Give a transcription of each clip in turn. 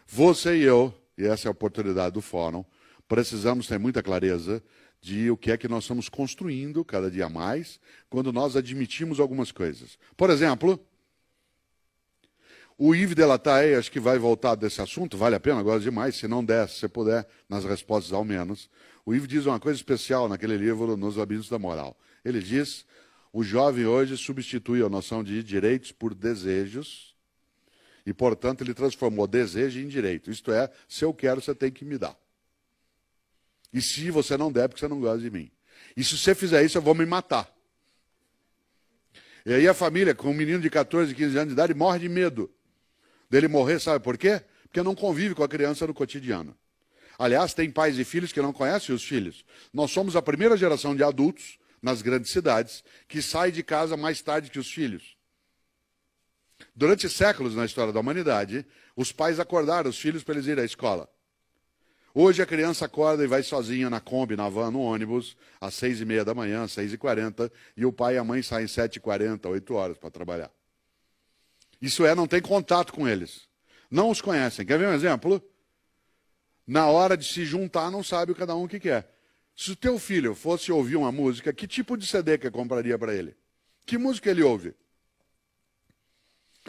Você e eu, e essa é a oportunidade do fórum, precisamos ter muita clareza de o que é que nós estamos construindo cada dia mais quando nós admitimos algumas coisas. Por exemplo, o Yves Delataille, acho que vai voltar desse assunto, vale a pena, gosto demais, se não der, se você puder, nas respostas ao menos. O Yves diz uma coisa especial naquele livro, Nos Labirintos da Moral. Ele diz, o jovem hoje substitui a noção de direitos por desejos, e, portanto, ele transformou desejo em direito. Isto é, se eu quero, você tem que me dar. E se você não der, porque você não gosta de mim. E se você fizer isso, eu vou me matar. E aí a família, com um menino de 14, 15 anos de idade, morre de medo dele morrer, sabe por quê? Porque não convive com a criança no cotidiano. Aliás, tem pais e filhos que não conhecem os filhos. Nós somos a primeira geração de adultos, nas grandes cidades, que sai de casa mais tarde que os filhos. Durante séculos na história da humanidade, os pais acordaram os filhos para eles irem à escola. Hoje a criança acorda e vai sozinha na Kombi, na van, no ônibus, às 6h30 da manhã, 6h40, e o pai e a mãe saem 7h40, 8 horas para trabalhar. Isso é, não tem contato com eles. Não os conhecem. Quer ver um exemplo? Na hora de se juntar, não sabe cada um o que quer. Se o teu filho fosse ouvir uma música, que tipo de CD que compraria para ele? Que música ele ouve?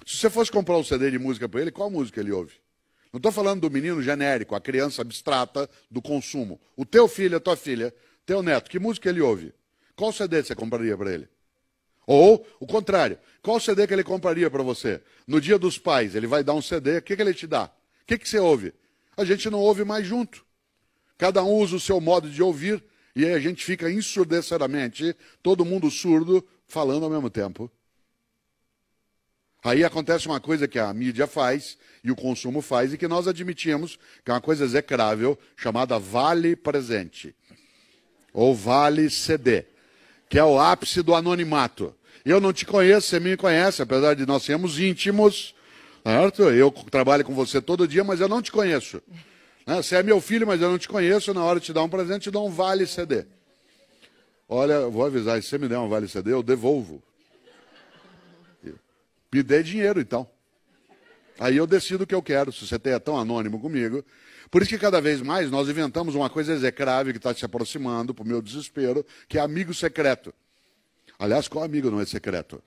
Se você fosse comprar um CD de música para ele, qual música ele ouve? Não estou falando do menino genérico, a criança abstrata do consumo. O teu filho, a tua filha, teu neto, que música ele ouve? Qual CD você compraria para ele? Ou, o contrário, qual CD que ele compraria para você? No dia dos pais, ele vai dar um CD, o que ele te dá? O que você ouve? A gente não ouve mais junto. Cada um usa o seu modo de ouvir e aí a gente fica ensurdecedamente, todo mundo surdo, falando ao mesmo tempo. Aí acontece uma coisa que a mídia faz e o consumo faz e que nós admitimos que é uma coisa execrável chamada vale presente ou vale CD, que é o ápice do anonimato. Eu não te conheço, você me conhece, apesar de nós sermos íntimos, certo? Eu trabalho com você todo dia, mas eu não te conheço. Você é meu filho, mas eu não te conheço, na hora de te dar um presente, te dou um vale CD. Olha, eu vou avisar, se você me der um vale CD, eu devolvo. Me dê dinheiro, então. Aí eu decido o que eu quero, se você é tão anônimo comigo. Por isso que cada vez mais nós inventamos uma coisa execrável que está se aproximando, para o meu desespero, que é amigo secreto. Aliás, qual amigo não é secreto?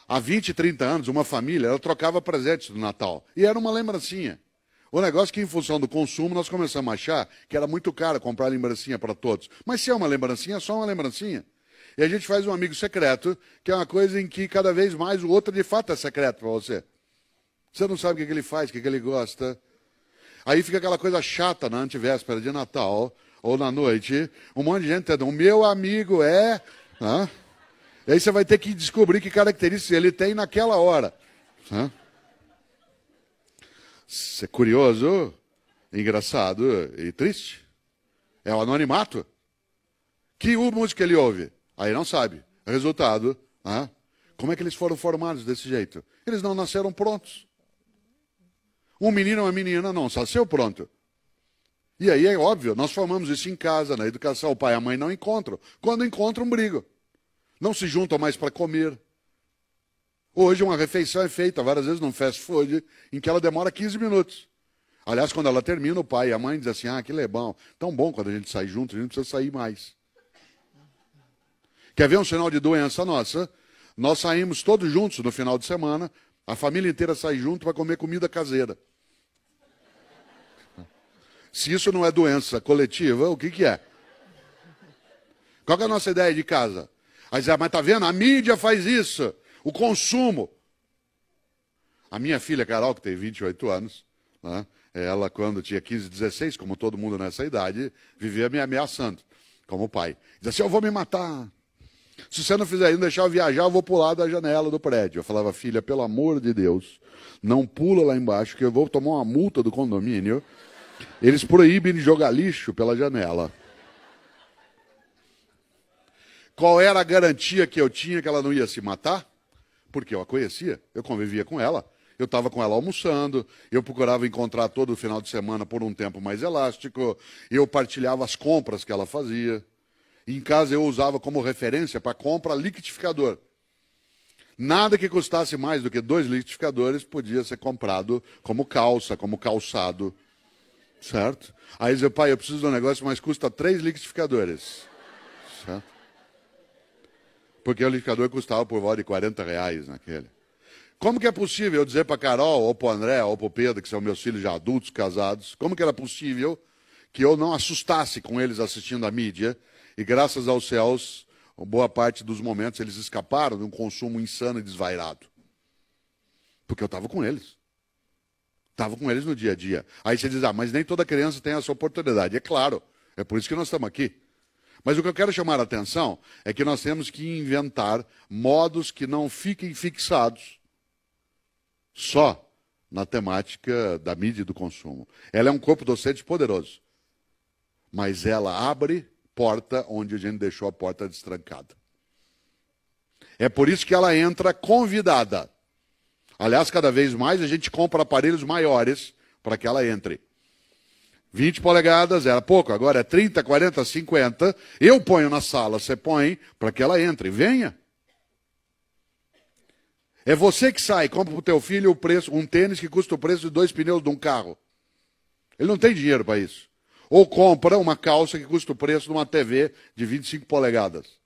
Há 20, 30 anos, uma família, ela trocava presentes do Natal. E era uma lembrancinha. O negócio é que, em função do consumo, nós começamos a achar que era muito caro comprar lembrancinha para todos. Mas se é uma lembrancinha, é só uma lembrancinha. E a gente faz um amigo secreto, que é uma coisa em que cada vez mais o outro de fato é secreto para você. Você não sabe o que ele faz, o que ele gosta. Aí fica aquela coisa chata na antivéspera de Natal, ou na noite, um monte de gente tendo, o meu amigo é... E aí você vai ter que descobrir que características ele tem naquela hora. Isso é curioso, engraçado e triste. É o anonimato. Que música ele ouve? Aí não sabe. Resultado, como é que eles foram formados desse jeito? Eles não nasceram prontos. Um menino ou uma menina não nasceu pronto. E aí é óbvio, nós formamos isso em casa, na educação. O pai e a mãe não encontram. Quando encontram, brigam. Não se juntam mais para comer. Hoje uma refeição é feita várias vezes num fast food, em que ela demora 15 minutos. Aliás, quando ela termina, o pai e a mãe dizem assim, que legal, tão bom quando a gente sai junto, a gente precisa sair mais. Quer ver um sinal de doença nossa? Nós saímos todos juntos no final de semana, a família inteira sai junto para comer comida caseira. Se isso não é doença coletiva, o que é? Qual que é a nossa ideia de casa? Aí diz, mas tá vendo? A mídia faz isso. O consumo. A minha filha, Carol, que tem 28 anos, ela, quando tinha 15, 16, como todo mundo nessa idade, vivia me ameaçando, como pai. Diz assim, eu vou me matar. Se você não fizer isso, não deixar eu viajar, eu vou pular da janela do prédio. Eu falava, filha, pelo amor de Deus, não pula lá embaixo, que eu vou tomar uma multa do condomínio. Eles proíbem de jogar lixo pela janela. Qual era a garantia que eu tinha que ela não ia se matar? Porque eu a conhecia, eu convivia com ela. Eu estava com ela almoçando, eu procurava encontrar todo final de semana por um tempo mais elástico, eu partilhava as compras que ela fazia. Em casa eu usava como referência para compra liquidificador. Nada que custasse mais do que 2 liquidificadores podia ser comprado como calça, como calçado. Certo? Aí diz, pai, eu preciso de um negócio, mas custa 3 liquidificadores. Certo? Porque o liquidificador custava por volta de R$ 40 naquele. Como que é possível eu dizer para a Carol, ou para o André, ou para o Pedro, que são meus filhos já adultos, casados, como que era possível que eu não assustasse com eles assistindo a mídia, e graças aos céus, boa parte dos momentos eles escaparam de um consumo insano e desvairado. Porque eu estava com eles. Estava com eles no dia a dia. Aí você diz, mas nem toda criança tem essa oportunidade. É claro, é por isso que nós estamos aqui. Mas o que eu quero chamar a atenção é que nós temos que inventar modos que não fiquem fixados só na temática da mídia e do consumo. Ela é um corpo docente poderoso, mas ela abre porta onde a gente deixou a porta destrancada. É por isso que ela entra convidada. Aliás, cada vez mais a gente compra aparelhos maiores para que ela entre. 20 polegadas era pouco, agora é 30, 40, 50. Eu ponho na sala, você põe para que ela entre. Venha. É você que sai, compra para o teu filho o preço, um tênis que custa o preço de 2 pneus de um carro. Ele não tem dinheiro para isso. Ou compra uma calça que custa o preço de uma TV de 25 polegadas.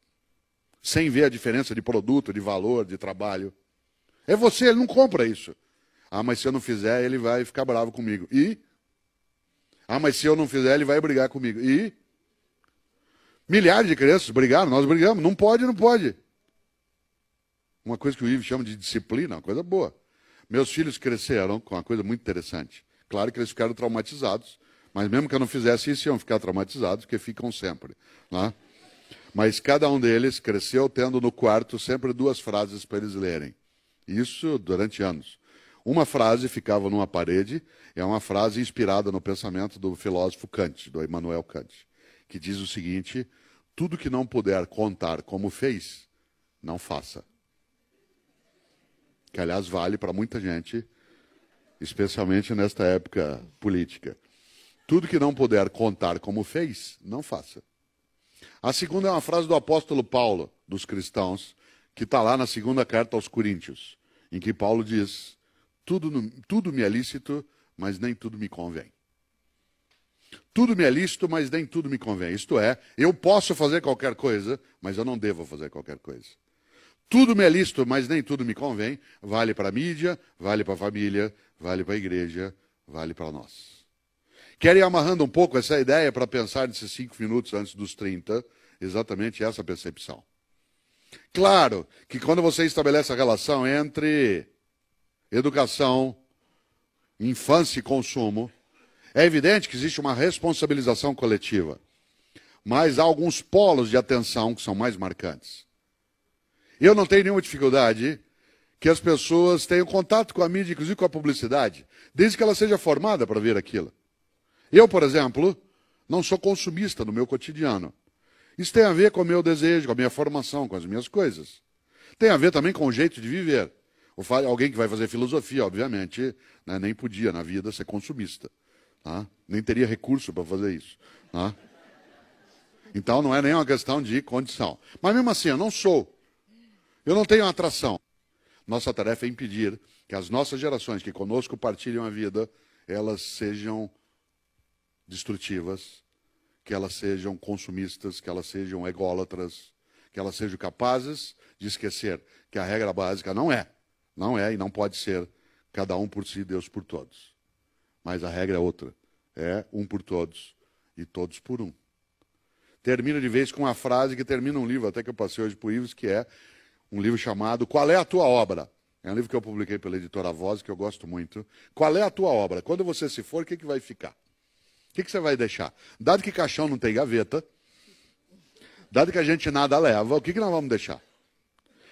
Sem ver a diferença de produto, de valor, de trabalho. É você, ele não compra isso. Mas se eu não fizer, ele vai ficar bravo comigo. E? Mas se eu não fizer, ele vai brigar comigo. E? Milhares de crianças brigaram, nós brigamos. Não pode, não pode. Uma coisa que o Ivo chama de disciplina, uma coisa boa. Meus filhos cresceram com uma coisa muito interessante. Claro que eles ficaram traumatizados, mas mesmo que eu não fizesse isso, iam ficar traumatizados, porque ficam sempre. Né? Mas cada um deles cresceu tendo no quarto sempre 2 frases para eles lerem. Isso durante anos. Uma frase ficava numa parede, é uma frase inspirada no pensamento do filósofo Kant, do Immanuel Kant, que diz o seguinte: tudo que não puder contar como fez, não faça. Que, aliás, vale para muita gente, especialmente nesta época política. Tudo que não puder contar como fez, não faça. A segunda é uma frase do apóstolo Paulo, dos cristãos, que está lá na segunda carta aos Coríntios, em que Paulo diz, tudo me é lícito, mas nem tudo me convém. Tudo me é lícito, mas nem tudo me convém. Isto é, eu posso fazer qualquer coisa, mas eu não devo fazer qualquer coisa. Tudo me é lícito, mas nem tudo me convém. Vale para a mídia, vale para a família, vale para a igreja, vale para nós. Quero ir amarrando um pouco essa ideia para pensar nesses 5 minutos antes dos 30, exatamente essa percepção. Claro que quando você estabelece a relação entre educação, infância e consumo, é evidente que existe uma responsabilização coletiva. Mas há alguns polos de atenção que são mais marcantes. Eu não tenho nenhuma dificuldade que as pessoas tenham contato com a mídia, inclusive com a publicidade, desde que ela seja formada para ver aquilo. Eu, por exemplo, não sou consumista no meu cotidiano. Isso tem a ver com o meu desejo, com a minha formação, com as minhas coisas. Tem a ver também com o jeito de viver. Alguém que vai fazer filosofia, obviamente, né, nem podia na vida ser consumista. Tá? Nem teria recurso para fazer isso. Tá? Então não é nem uma questão de condição. Mas mesmo assim, eu não sou. Eu não tenho atração. Nossa tarefa é impedir que as nossas gerações que conosco partilham a vida, elas sejam destrutivas, que elas sejam consumistas, que elas sejam ególatras, que elas sejam capazes de esquecer que a regra básica não é e não pode ser cada um por si, Deus por todos. Mas a regra é outra, é um por todos e todos por um. Termino de vez com uma frase que termina um livro, até que eu passei hoje para o Ives, que é um livro chamado Qual é a Tua Obra? É um livro que eu publiquei pela editora Voz, que eu gosto muito. Qual é a tua obra? Quando você se for, o que vai ficar? O que você vai deixar? Dado que caixão não tem gaveta, dado que a gente nada leva, o que nós vamos deixar?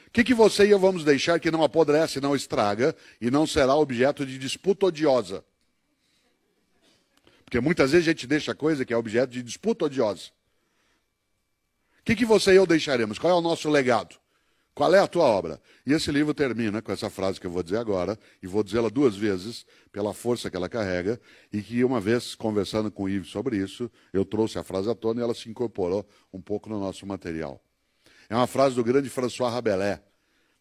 O que você e eu vamos deixar que não apodrece, não estraga e não será objeto de disputa odiosa? Porque muitas vezes a gente deixa coisa que é objeto de disputa odiosa. O que você e eu deixaremos? Qual é o nosso legado? Qual é a tua obra? E esse livro termina com essa frase que eu vou dizer agora, e vou dizê-la 2 vezes, pela força que ela carrega, e que uma vez, conversando com o Yves sobre isso, eu trouxe a frase à tona e ela se incorporou um pouco no nosso material. É uma frase do grande François Rabelais,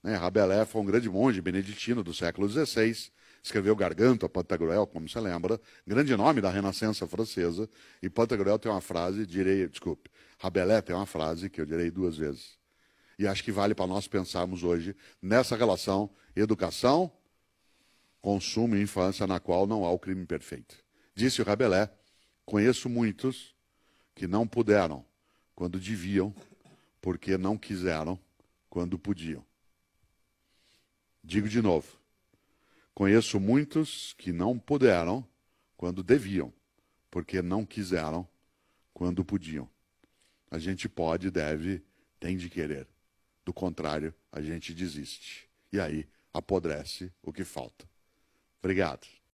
né? Rabelais foi um grande monge beneditino do século XVI, escreveu Gargantua, Pantagruel, como você lembra, grande nome da Renascença francesa, e Pantagruel tem uma frase, Rabelais tem uma frase que eu direi duas vezes. E acho que vale para nós pensarmos hoje nessa relação educação, consumo e infância, na qual não há o crime perfeito. Disse o Rabelais: conheço muitos que não puderam quando deviam, porque não quiseram quando podiam. Digo de novo: conheço muitos que não puderam quando deviam, porque não quiseram quando podiam. A gente pode, deve, tem de querer. Do contrário, a gente desiste. E aí apodrece o que falta. Obrigado.